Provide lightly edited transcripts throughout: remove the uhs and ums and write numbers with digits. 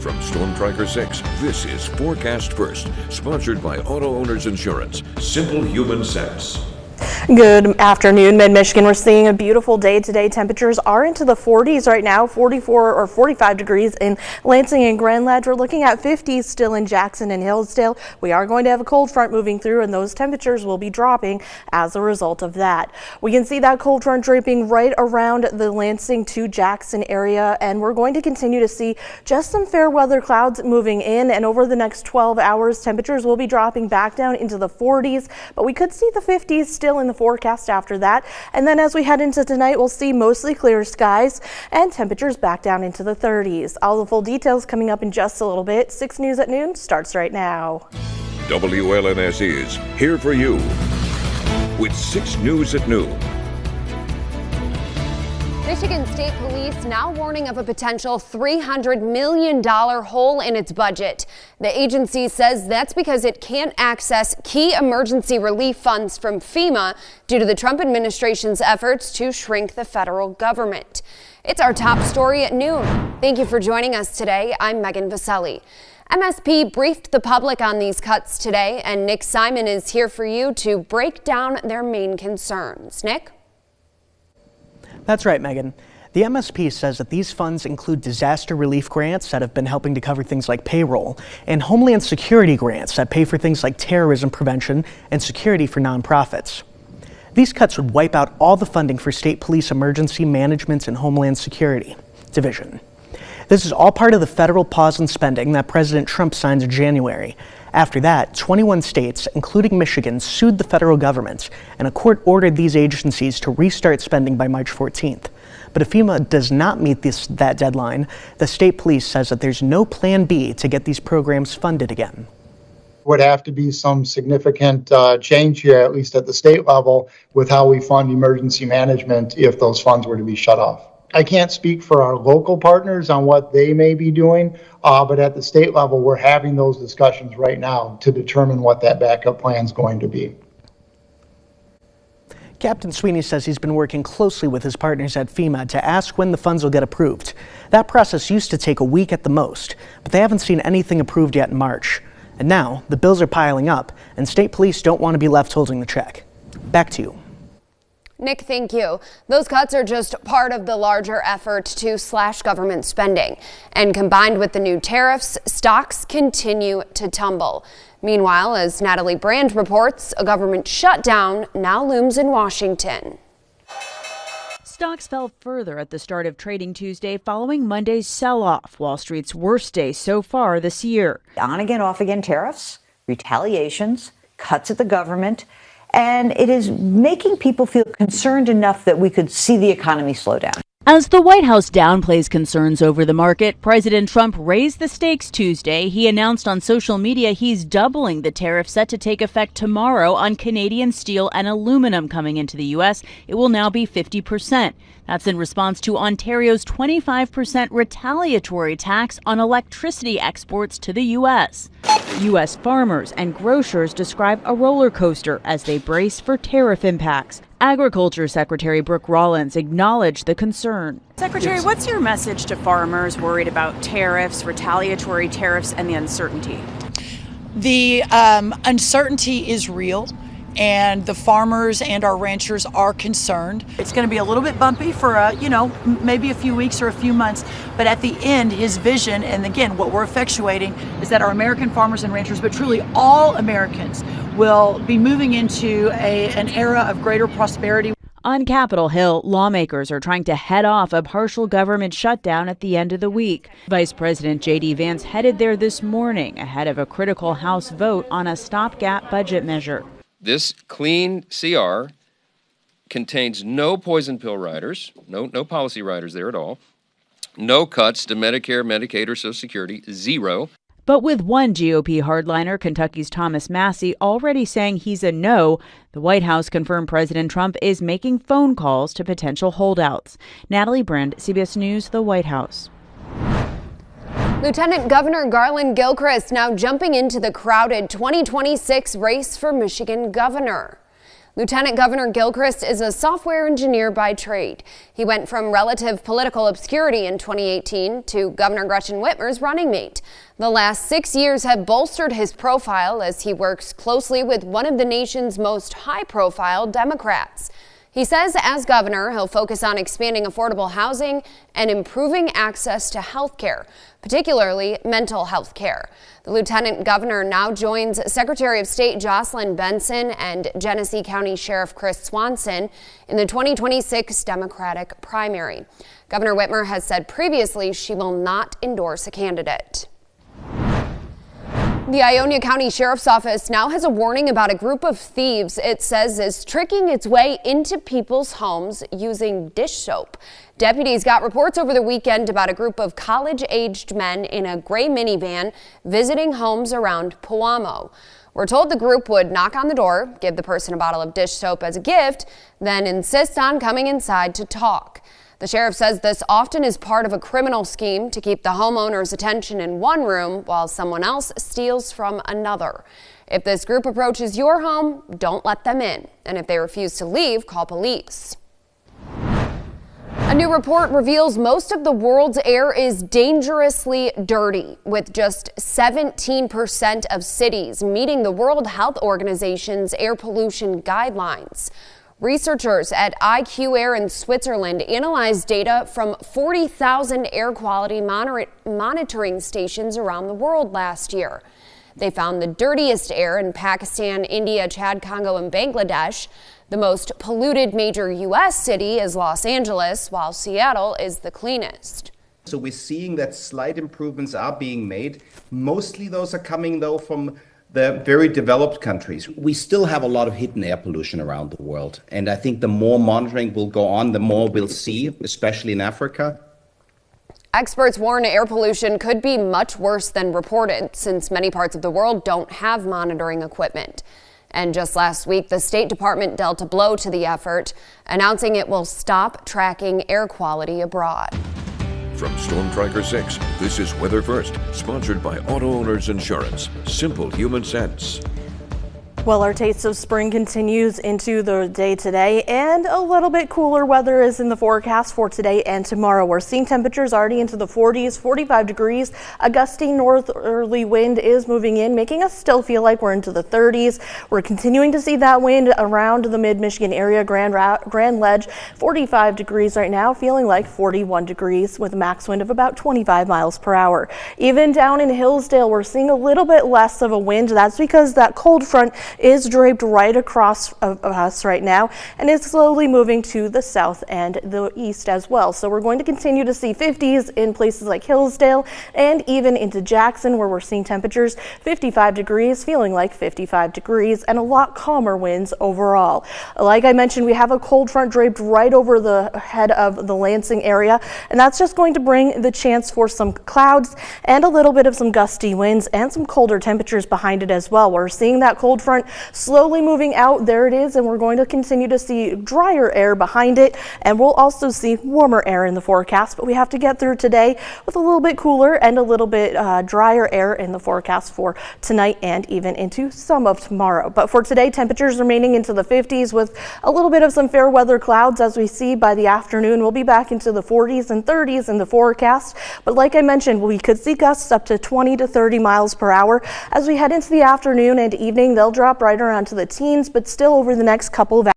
From Storm Tracker 6, this is Forecast First, sponsored by Auto Owners Insurance. Simple human sense. Good afternoon, Mid-Michigan. We're seeing a beautiful day today. Temperatures are into the 40s right now, 44 or 45 degrees in Lansing and Grand Ledge. We're looking at 50s still in Jackson and Hillsdale. We are going to have a cold front moving through, and those temperatures will be dropping as a result of that. We can see that cold front draping right around the Lansing to Jackson area, and we're going to continue to see just some fair weather clouds moving in, and over the next 12 hours, temperatures will be dropping back down into the 40s, but we could see the 50s still in the forecast after that. And then as we head into tonight, we'll see mostly clear skies and temperatures back down into the 30s. All the full details coming up in just a little bit. 6 News at Noon starts right now. WLNS is here for you with 6 News at Noon. Michigan State Police now warning of a potential $300 million hole in its budget. The agency says that's because it can't access key emergency relief funds from FEMA due to the Trump administration's efforts to shrink the federal government. It's our top story at noon. Thank you for joining us today. I'm Megan Vaselli. MSP briefed the public on these cuts today, and Nick Simon is here for you to break down their main concerns. Nick? That's right, Megan. The MSP says that these funds include disaster relief grants that have been helping to cover things like payroll and Homeland Security grants that pay for things like terrorism prevention and security for nonprofits. These cuts would wipe out all the funding for State Police Emergency Management and Homeland Security Division. This is all part of the federal pause in spending that President Trump signed in January. After that, 21 states, including Michigan, sued the federal government, and a court ordered these agencies to restart spending by March 14th. But if FEMA does not meet that deadline, the state police says that there's no plan B to get these programs funded again. Would have to be some significant change here, at least at the state level, with how we fund emergency management if those funds were to be shut off. I can't speak for our local partners on what they may be doing, but at the state level, we're having those discussions right now to determine what that backup plan is going to be. Captain Sweeney says he's been working closely with his partners at FEMA to ask when the funds will get approved. That process used to take a week at the most, but they haven't seen anything approved yet in March. And now the bills are piling up, and state police don't want to be left holding the check. Back to you. Nick, thank you. Those cuts are just part of the larger effort to slash government spending. And combined with the new tariffs, stocks continue to tumble. Meanwhile, as Natalie Brand reports, a government shutdown now looms in Washington. Stocks fell further at the start of trading Tuesday following Monday's sell-off, Wall Street's worst day so far this year. On again, off again tariffs, retaliations, cuts at the government. And it is making people feel concerned enough that we could see the economy slow down. As the White House downplays concerns over the market, President Trump raised the stakes Tuesday. He announced on social media he's doubling the tariff set to take effect tomorrow on Canadian steel and aluminum coming into the U.S. It will now be 50%. That's in response to Ontario's 25% retaliatory tax on electricity exports to the U.S. U.S. farmers and grocers describe a roller coaster as they brace for tariff impacts. Agriculture Secretary Brooke Rollins acknowledged the concern. Secretary, what's your message to farmers worried about tariffs, retaliatory tariffs, and the uncertainty? The uncertainty is real, and the farmers and our ranchers are concerned. It's going to be a little bit bumpy for, maybe a few weeks or a few months. But at the end, his vision, and again, what we're effectuating, is that our American farmers and ranchers, but truly all Americans, will be moving into an era of greater prosperity. On Capitol Hill, lawmakers are trying to head off a partial government shutdown at the end of the week. Vice President J.D. Vance headed there this morning ahead of a critical House vote on a stopgap budget measure. This clean CR contains no poison pill riders, no policy riders there at all, no cuts to Medicare, Medicaid, or Social Security, zero. But with one GOP hardliner, Kentucky's Thomas Massie, already saying he's a no, the White House confirmed President Trump is making phone calls to potential holdouts. Natalie Brand, CBS News, the White House. Lieutenant Governor Garland Gilchrist now jumping into the crowded 2026 race for Michigan governor. Lieutenant Governor Gilchrist is a software engineer by trade. He went from relative political obscurity in 2018 to Governor Gretchen Whitmer's running mate. The last 6 years have bolstered his profile as he works closely with one of the nation's most high-profile Democrats. He says as governor, he'll focus on expanding affordable housing and improving access to health care, particularly mental health care. The lieutenant governor now joins Secretary of State Jocelyn Benson and Genesee County Sheriff Chris Swanson in the 2026 Democratic primary. Governor Whitmer has said previously she will not endorse a candidate. The Ionia County Sheriff's Office now has a warning about a group of thieves it says is tricking its way into people's homes using dish soap. Deputies got reports over the weekend about a group of college-aged men in a gray minivan visiting homes around Puamo. We're told the group would knock on the door, give the person a bottle of dish soap as a gift, then insist on coming inside to talk. The sheriff says this often is part of a criminal scheme to keep the homeowner's attention in one room while someone else steals from another. If this group approaches your home, don't let them in. And if they refuse to leave, call police. A new report reveals most of the world's air is dangerously dirty, with just 17% of cities meeting the World Health Organization's air pollution guidelines. Researchers at IQ Air in Switzerland analyzed data from 40,000 air quality monitoring stations around the world last year. They found the dirtiest air in Pakistan, India, Chad, Congo, and Bangladesh. The most polluted major U.S. city is Los Angeles, while Seattle is the cleanest. So we're seeing that slight improvements are being made. Mostly those are coming, though, from the very developed countries. We still have a lot of hidden air pollution around the world. And I think the more monitoring will go on, the more we'll see, especially in Africa. Experts warn air pollution could be much worse than reported, since many parts of the world don't have monitoring equipment. And just last week, the State Department dealt a blow to the effort, announcing it will stop tracking air quality abroad. From Storm Tracker 6, this is Weather First, sponsored by Auto Owners Insurance. Simple human sense. Well, our taste of spring continues into the day today, and a little bit cooler weather is in the forecast for today and tomorrow. We're seeing temperatures already into the 40s, 45 degrees. A gusty northerly wind is moving in, making us still feel like we're into the 30s. We're continuing to see that wind around the mid-Michigan area, Grand Ledge, 45 degrees right now, feeling like 41 degrees with a max wind of about 25 miles per hour. Even down in Hillsdale, we're seeing a little bit less of a wind. That's because that cold front is draped right across of us right now and is slowly moving to the south and the east as well. So we're going to continue to see 50s in places like Hillsdale and even into Jackson, where we're seeing temperatures 55 degrees, feeling like 55 degrees, and a lot calmer winds overall. Like I mentioned, we have a cold front draped right over the head of the Lansing area, and that's just going to bring the chance for some clouds and a little bit of some gusty winds and some colder temperatures behind it as well. We're seeing that cold front slowly moving out. There it is, and we're going to continue to see drier air behind it, and we'll also see warmer air in the forecast, but we have to get through today with a little bit cooler and a little bit drier air in the forecast for tonight and even into some of tomorrow. But for today, temperatures remaining into the 50s with a little bit of some fair weather clouds. As we see by the afternoon, we'll be back into the 40s and 30s in the forecast, but like I mentioned, we could see gusts up to 20 to 30 miles per hour. As we head into the afternoon and evening, they'll drop right around to the teens, but still over the next couple of hours,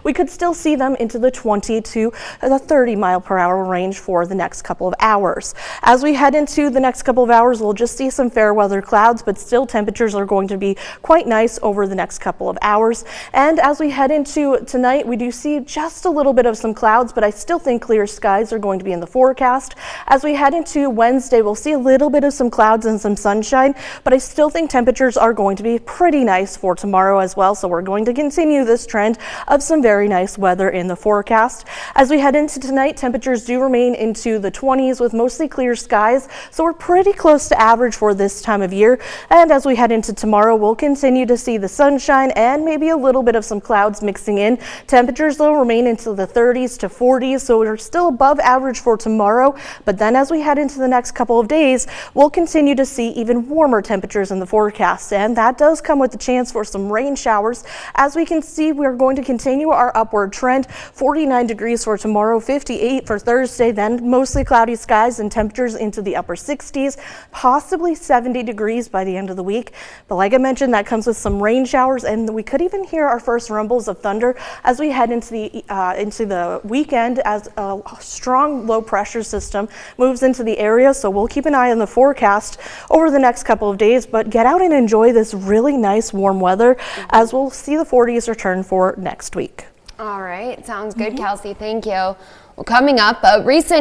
we could still see them into the 20 to the 30 mile per hour range for the next couple of hours. As we head into the next couple of hours, we'll just see some fair weather clouds, but still temperatures are going to be quite nice over the next couple of hours. And as we head into tonight, we do see just a little bit of some clouds, but I still think clear skies are going to be in the forecast. As we head into Wednesday, we'll see a little bit of some clouds and some sunshine, but I still think temperatures are going to be pretty nice for tomorrow as well. So we're going to continue this trend of some very nice weather in the forecast. As we head into tonight, temperatures do remain into the 20s with mostly clear skies, so we're pretty close to average for this time of year. And as we head into tomorrow, we'll continue to see the sunshine and maybe a little bit of some clouds mixing in. Temperatures though remain into the 30s to 40s, so we're still above average for tomorrow. But then as we head into the next couple of days, we'll continue to see even warmer temperatures in the forecast, and that does come with the chance for some rain showers. As we can see, we're going to continue our upward trend. 49 degrees for tomorrow, 58 for Thursday, then mostly cloudy skies and temperatures into the upper 60s, possibly 70 degrees by the end of the week. But like I mentioned, that comes with some rain showers, and we could even hear our first rumbles of thunder as we head into the weekend as a strong low pressure system moves into the area. So we'll keep an eye on the forecast over the next couple of days, but get out and enjoy this really nice warm weather as we'll see the 40s return for next week. All right, sounds good, Kelsey. Thank you. Well, coming up, a recent